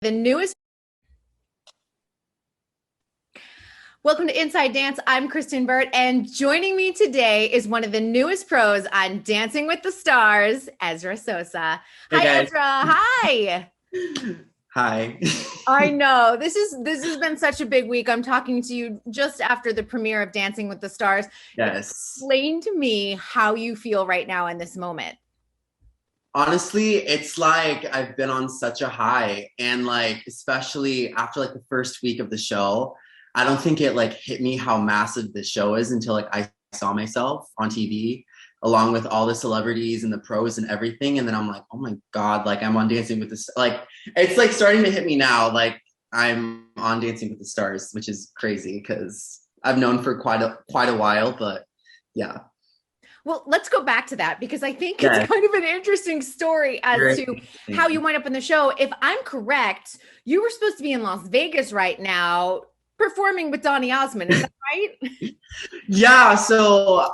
The newest. Welcome to Inside Dance. I'm Kristyn Burtt, and joining me today is one of the newest pros on Dancing with the Stars, Ezra Sosa. Hey Hi, guys. Ezra. Hi. Hi. I know this has been such a big week. I'm talking to you just after the premiere of Dancing with the Stars. Yes. Explain to me how you feel right now in this moment. Honestly, it's like I've been on such a high, and like especially after like the first week of the show, I don't think it like hit me how massive the show is until like I saw myself on TV along with all the celebrities and the pros and everything, and then I'm like, "Oh my God, like I'm on Dancing with the like it's like starting to hit me now like I'm on Dancing with the Stars, which is crazy because I've known for quite a while, but yeah. Well, let's go back to that because I think it's Yeah. kind of an interesting story as Very to how you interesting. went up in the show. If I'm correct, you were supposed to be in Las Vegas right now performing with Donny Osmond. Is that right? Yeah, so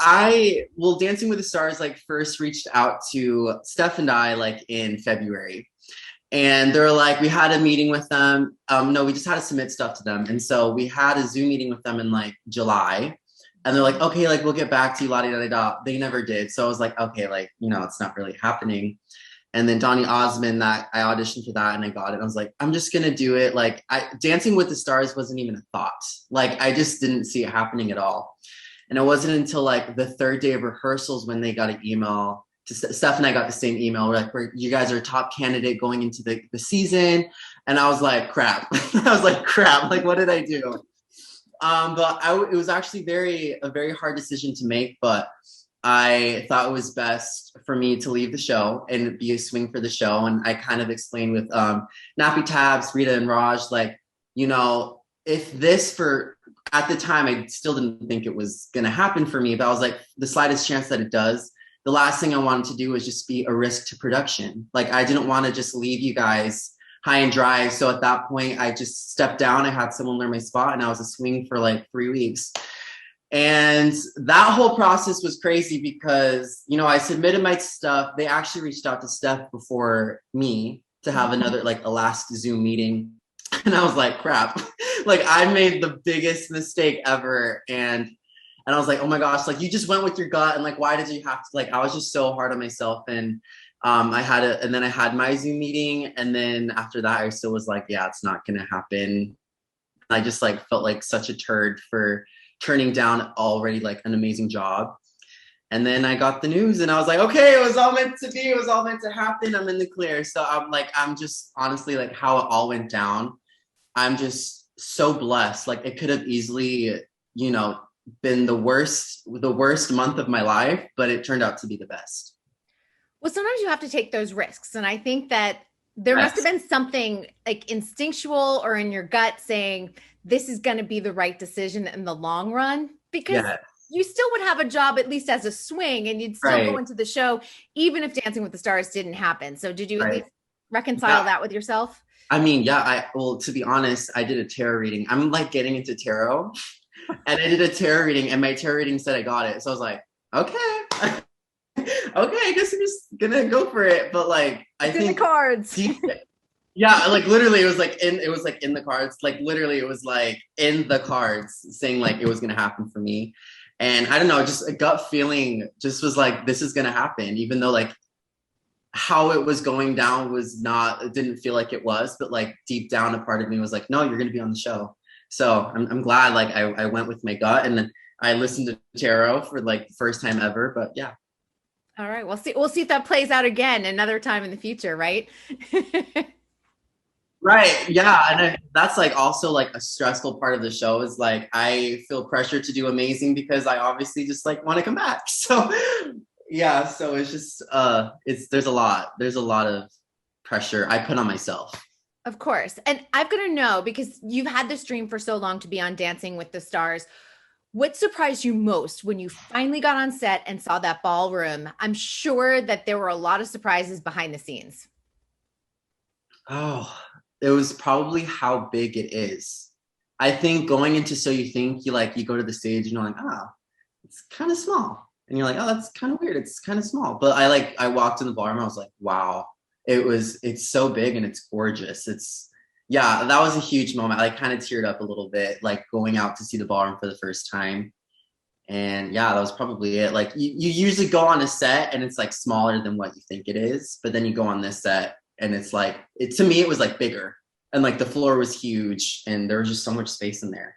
Dancing with the Stars like first reached out to Steph and I like in February. And they're like, we had a meeting with them. No, we just had to submit stuff to them. And so we had a Zoom meeting with them in like July. And they're like, okay, like we'll get back to you, la da da da. They never did. So I was like, okay, like, it's not really happening. And then Donny Osmond, that I auditioned for that and I got it. I was like, I'm just gonna do it. Like Dancing with the Stars wasn't even a thought. Like I just didn't see it happening at all. And it wasn't until like the third day of rehearsals when they got an email. Steph and I got the same email. We're like, you guys are a top candidate going into the season. And I was like, crap. I was like, crap. Like, what did I do? It was actually a very hard decision to make, but I thought it was best for me to leave the show and be a swing for the show. And I kind of explained with Nappy Tabs, Rita, and Raj, like, if this at the time, I still didn't think it was going to happen for me, but I was like, the slightest chance that it does, the last thing I wanted to do was just be a risk to production. Like, I didn't want to just leave you guys high and dry. So at that point, I just stepped down. I had someone learn my spot, and I was a swing for like 3 weeks. And that whole process was crazy because, I submitted my stuff. They actually reached out to Steph before me to have another, like a last Zoom meeting. And I was like, crap, like I made the biggest mistake ever. And I was like, oh my gosh, like you just went with your gut. And like, why did you have to, like, I was just so hard on myself. And and then I had my Zoom meeting. And then after that, I still was like, yeah, it's not going to happen. I just like felt like such a turd for turning down already like an amazing job. And then I got the news and I was like, okay, it was all meant to be. It was all meant to happen. I'm in the clear. So I'm just honestly like how it all went down. I'm just so blessed. Like it could have easily, been the worst month of my life, but it turned out to be the best. Well, sometimes you have to take those risks. And I think that there must have Yes. been something like instinctual or in your gut saying this is going to be the right decision in the long run because Yeah. you still would have a job at least as a swing and you'd still go Right. into the show even if Dancing with the Stars didn't happen. So did you at Right. least reconcile Yeah. that with yourself? I mean, yeah, well, to be honest, I did a tarot reading. I'm like getting into tarot, and I did a tarot reading, and my tarot reading said I got it. So I was like, okay, okay, I guess I'm just gonna go for it. But like, I It's in the think cards. deep, yeah, like literally, it was like in the cards. Like literally, it was like in the cards saying like it was gonna happen for me. And I don't know, just a gut feeling just was like this is gonna happen, even though like how it was going down was not, it didn't feel like it was, but like deep down a part of me was like, no, you're going to be on the show. So I'm glad like I went with my gut, and then I listened to tarot for like the first time ever, but yeah. All right, we'll see if that plays out again another time in the future, right? Right. Yeah. That's like also like a stressful part of the show is like I feel pressure to do amazing because I obviously just like want to come back. So yeah, so it's just there's a lot of pressure I put on myself. Of course. And I've got to know because you've had this dream for so long to be on Dancing with the Stars. What surprised you most when you finally got on set and saw that ballroom? I'm sure that there were a lot of surprises behind the scenes. Oh, it was probably how big it is. I think going into So You Think, you go to the stage and you're like, oh, it's kind of small. And you're like, oh, that's kind of weird. It's kind of small. But I walked in the bar and I was like, wow, it's so big and it's gorgeous. Yeah, that was a huge moment. I kind of teared up a little bit, like going out to see the ballroom for the first time. And yeah, that was probably it. Like you usually go on a set and it's like smaller than what you think it is, but then you go on this set and it's like it to me it was like bigger. And like the floor was huge and there was just so much space in there.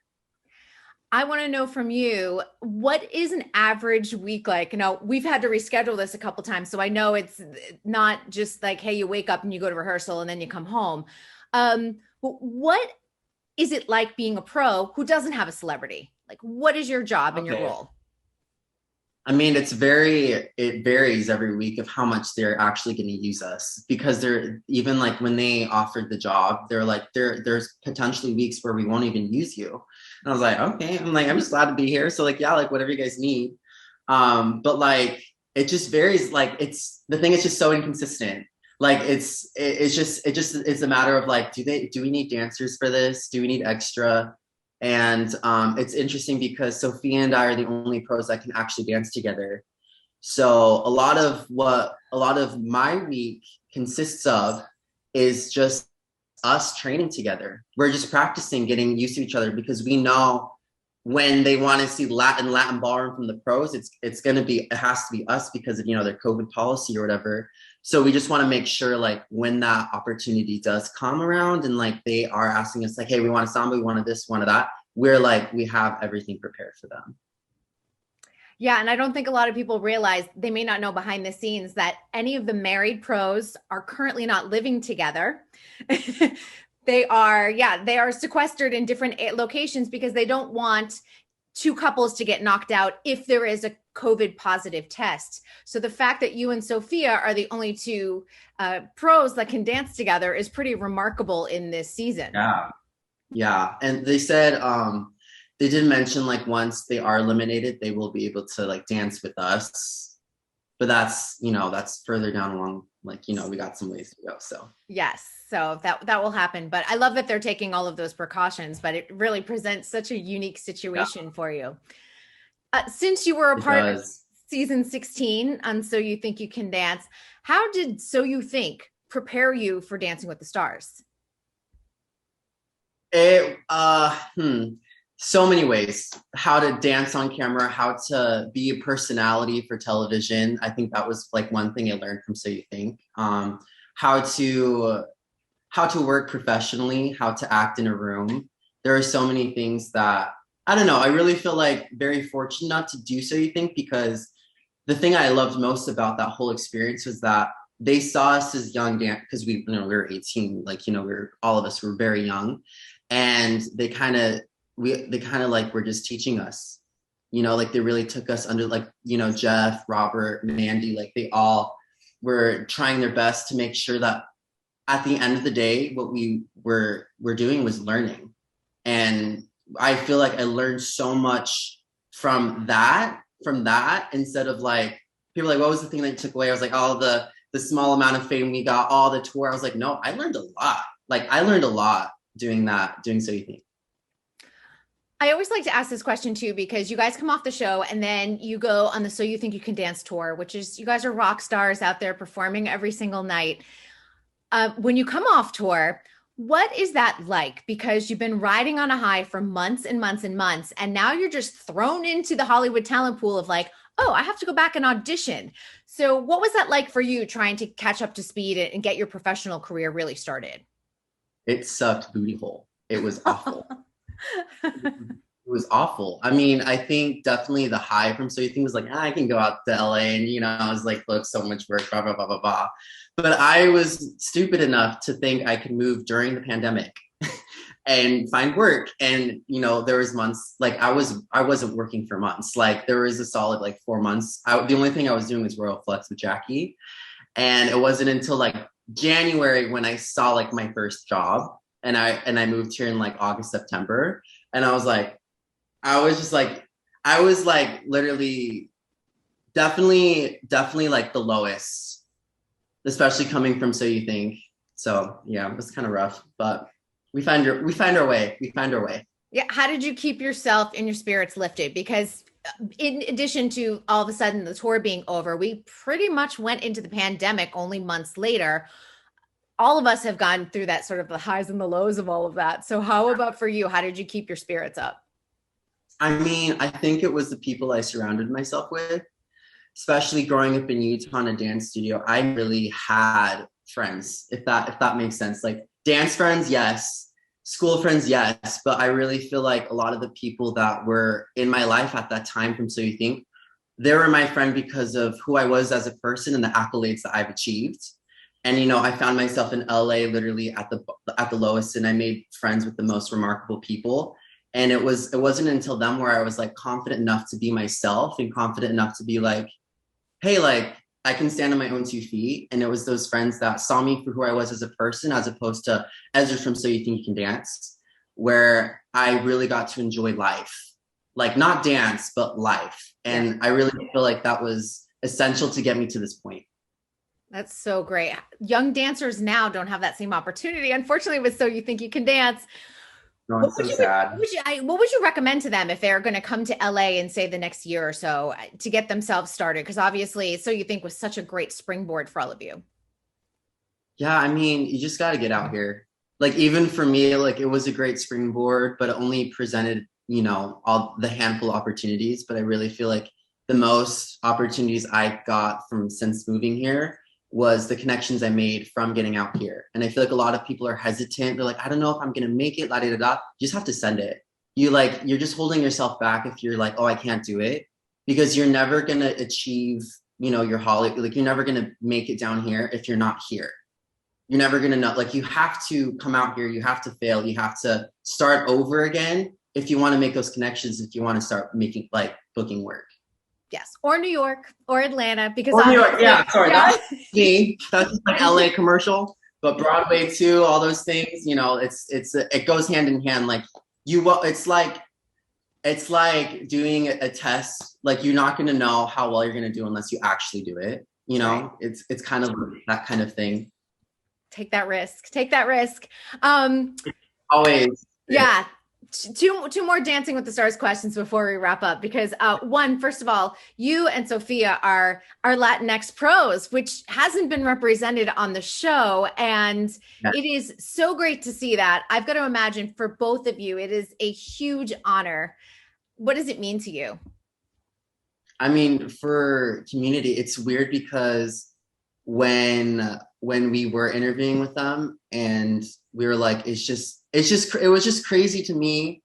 I want to know from you, what is an average week like? You know, we've had to reschedule this a couple times, so I know it's not just like, hey, you wake up and you go to rehearsal and then you come home. But what is it like being a pro who doesn't have a celebrity? Like, what is your job and your Okay. role? I mean, it varies every week of how much they're actually going to use us because they're even like when they offered the job, they're like, there's potentially weeks where we won't even use you. And I was like, okay, I'm like, I'm just glad to be here. So like, yeah, like whatever you guys need. But like, it just varies. Like it's, the thing is just so inconsistent. Like it's a matter of like, do we need dancers for this? Do we need extra? And it's interesting because Sophia and I are the only pros that can actually dance together. So a lot of my week consists of is just us training together. We're just practicing, getting used to each other because we know when they want to see Latin ballroom from the pros, it has to be us because of their COVID policy or whatever. So we just want to make sure like when that opportunity does come around and like they are asking us like, hey, we want a samba, we want this, we want that. We're like, we have everything prepared for them. Yeah, and I don't think a lot of people realize, they may not know behind the scenes, that any of the married pros are currently not living together. They are sequestered in different locations because they don't want two couples to get knocked out if there is a COVID positive test. So the fact that you and Sophia are the only two pros that can dance together is pretty remarkable in this season. Yeah. Yeah. And they said they did mention like once they are eliminated, they will be able to like dance with us. But that's further down along, like, we got some ways to go. So Yes, so that will happen. But I love that they're taking all of those precautions, but it really presents such a unique yeah, situation for you. Since you were a it part of does. season 16 on So You Think You Can Dance, how did So You Think prepare you for Dancing with the Stars? It so many ways. How to dance on camera, how to be a personality for television. I think that was like one thing I learned from So You Think. How to work professionally, how to act in a room. There are so many things that I don't know. I really feel like very fortunate to do So You Think because the thing I loved most about that whole experience was that they saw us as young dance because we were 18, like we were all of us were very young, and they kind of like were just teaching us, like they really took us under like Jeff, Robert, Mandy, like they all were trying their best to make sure that at the end of the day, what we were doing was learning. And I feel like I learned so much from that instead of like people are like, what was the thing that you took away? I was like, oh, the small amount of fame we got, all the tour. I was like, no, I learned a lot. Like I learned a lot doing that, doing So You Think. I always like to ask this question too, because you guys come off the show and then you go on the So You Think You Can Dance tour, which is, you guys are rock stars out there performing every single night. When you come off tour, what is that like? Because you've been riding on a high for months and months and months, and now you're just thrown into the Hollywood talent pool of like, oh, I have to go back and audition. So, what was that like for you trying to catch up to speed and get your professional career really started? It sucked booty hole. It was awful. It was awful. I mean, I think definitely the high from So You Think was like, I can go out to LA and, I was like, look, so much work, blah, blah, blah, blah, blah. But I was stupid enough to think I could move during the pandemic and find work. And, there was months like I wasn't working for months. Like there was a solid like 4 months. The only thing I was doing was Royal Flex with Jackie. And it wasn't until like January when I saw like my first job and I moved here in like August, September. And I was like literally definitely like the lowest, especially coming from So You Think. So yeah, it was kind of rough, but we find our way. We find our way. Yeah. How did you keep yourself and your spirits lifted? Because in addition to all of a sudden the tour being over, we pretty much went into the pandemic only months later. all of us have gone through that sort of the highs and the lows of all of that. So how about for you? How did you keep your spirits up? I mean, I think it was the people I surrounded myself with, especially growing up in Utah in a dance studio. I really had friends, if that makes sense. Like dance friends, yes. School friends, yes. But I really feel like a lot of the people that were in my life at that time from So You Think, they were my friend because of who I was as a person and the accolades that I've achieved. And I found myself in LA literally at the lowest, and I made friends with the most remarkable people. And it wasn't until then where I was like confident enough to be myself and confident enough to be like, hey, like I can stand on my own 2 feet. And it was those friends that saw me for who I was as a person, as opposed to Ezra from So You Think You Can Dance, where I really got to enjoy life, like not dance, but life. And I really feel like that was essential to get me to this point. That's so great. Young dancers now don't have that same opportunity, unfortunately, with So You Think You Can Dance. No, it's so sad. What would you recommend to them if they're going to come to LA and say the next year or so to get themselves started? Because obviously, So You Think was such a great springboard for all of you. Yeah, I mean, you just got to get out here. Like even for me, like it was a great springboard, but it only presented, all the handful of opportunities. But I really feel like the most opportunities I got from since moving here was the connections I made from getting out here. And I feel like a lot of people are hesitant. They're like, I don't know if I'm going to make it, la da da da. You just have to send it. You're just holding yourself back if you're like, oh, I can't do it, because you're never going to achieve, your Hollywood. Like you're never going to make it down here if you're not here. You're never going to know. Like you have to come out here. You have to fail. You have to start over again if you want to make those connections, if you want to start making like booking work. Yes. Or New York or Atlanta, because New York. Yeah. Sorry. That's me. That's just like LA commercial, but Broadway too, all those things, it goes hand in hand. Like it's like doing a test. Like you're not going to know how well you're going to do unless you actually do it. Right. It's kind of that kind of thing. Take that risk. Always. Yeah. Two more Dancing with the Stars questions before we wrap up, because one, first of all, you and Sophia are Latinx pros, which hasn't been represented on the show, and it is so great to see that. I've got to imagine for both of you, it is a huge honor. What does it mean to you? I mean, for community, it's weird because when we were interviewing with them and we were like, it was just crazy to me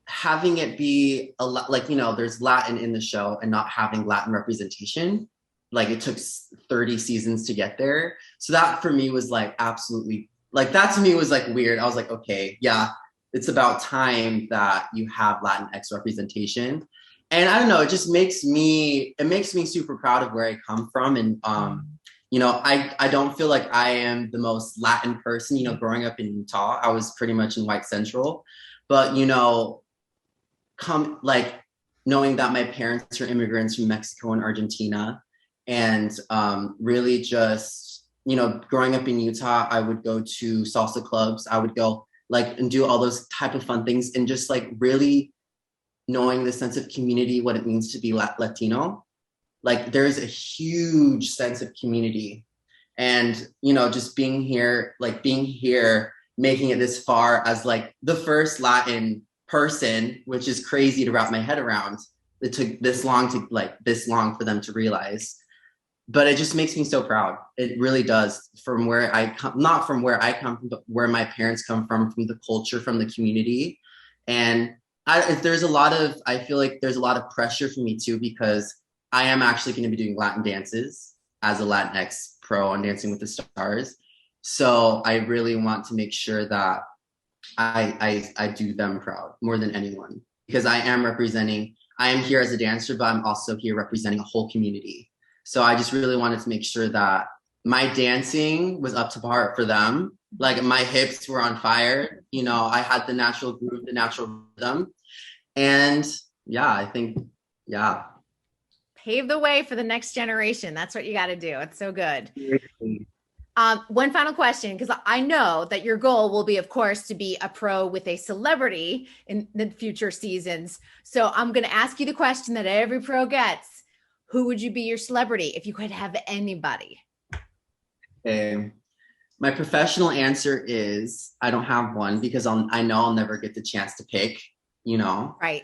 having it be a lot like, there's Latin in the show and not having Latin representation. Like it took 30 seasons to get there. So that for me was like absolutely like, that to me was like weird. I was like, okay, yeah, it's about time that you have Latinx representation. And I don't know, it makes me super proud of where I come from. And, I don't feel like I am the most Latin person, growing up in Utah. I was pretty much in white central, but, knowing that my parents are immigrants from Mexico and Argentina, and really just, growing up in Utah, I would go to salsa clubs. I would go and do all those type of fun things, and just really knowing the sense of community, what it means to be Latino. Like there's a huge sense of community, and, just being here, making it this far as the first Latin person, which is crazy to wrap my head around. It took this long for them to realize, but it just makes me so proud. It really does, from where I come, not from where I come from, but where my parents come from the culture, from the community. And I feel like there's a lot of pressure for me too, because I am actually going to be doing Latin dances as a Latinx pro on Dancing with the Stars. So I really want to make sure that I do them proud more than anyone, because I am here as a dancer, but I'm also here representing a whole community. So I just really wanted to make sure that my dancing was up to par for them. Like my hips were on fire. I had the natural groove, the natural rhythm. And yeah, I think, yeah. Pave the way for the next generation. That's what you got to do. It's so good. One final question, because I know that your goal will be, of course, to be a pro with a celebrity in the future seasons. So I'm going to ask you the question that every pro gets. Who would you be your celebrity if you could have anybody? Okay. My professional answer is I don't have one because I know I'll never get the chance to pick, you know. Right.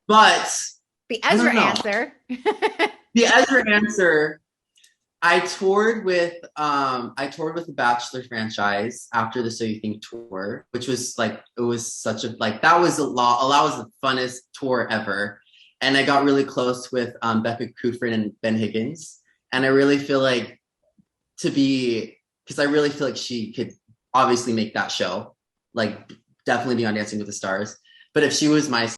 But The I Ezra don't know. answer. The Ezra answer. I toured with the Bachelor franchise after the So You Think tour, which was like it was such a like that was a lot. That was the funnest tour ever, and I got really close with Becca Kufrin and Ben Higgins, and I really feel like because I really feel like she could obviously make that show, like definitely be on Dancing with the Stars. But if she was my